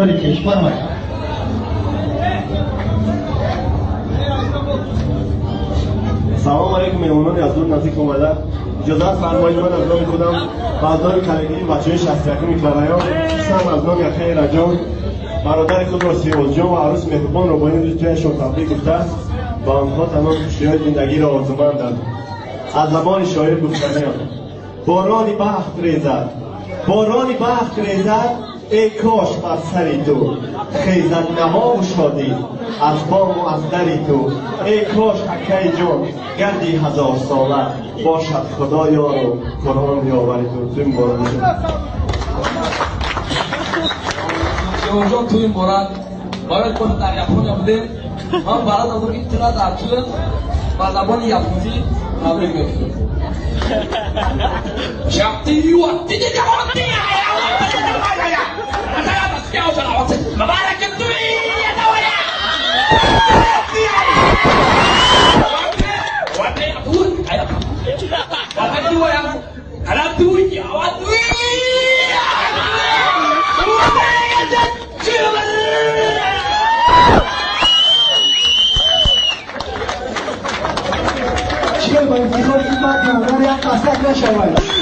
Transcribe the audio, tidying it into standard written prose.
کشور ما سلام علیکم مهمانان از دور نزدیک اومده. اجازه فرمایید من از نام خودم بازار کلگیری بچه‌های 61 میکرایان سم از نام یخه رجان برادر خود را سیروز جان و عروس مهربان رو با این روز جایشان تبریک گفته و آنها تمام خوشی‌های زندگی را آرزومندند. از زبان شاعر گفتنی‌ام بارانی بخت ریزد، بارانی بخت ریزد، ای کاش بر سری تو خیزد نما و شادی از بام و از دری تو، ای کاش حکه جان گردی هزار ساله باشد خدا یار و قرآن یاوری تو. تو این باران جان تو این باران کنه در یپونیا بوده. من برات از اون اطلاع در طول با زبان یپونی تبریک میگم. شاتی وقتی دیگه وقتی مبارك الدنيا دولة چیه با انتظار این بات نمودار یک قصد نشود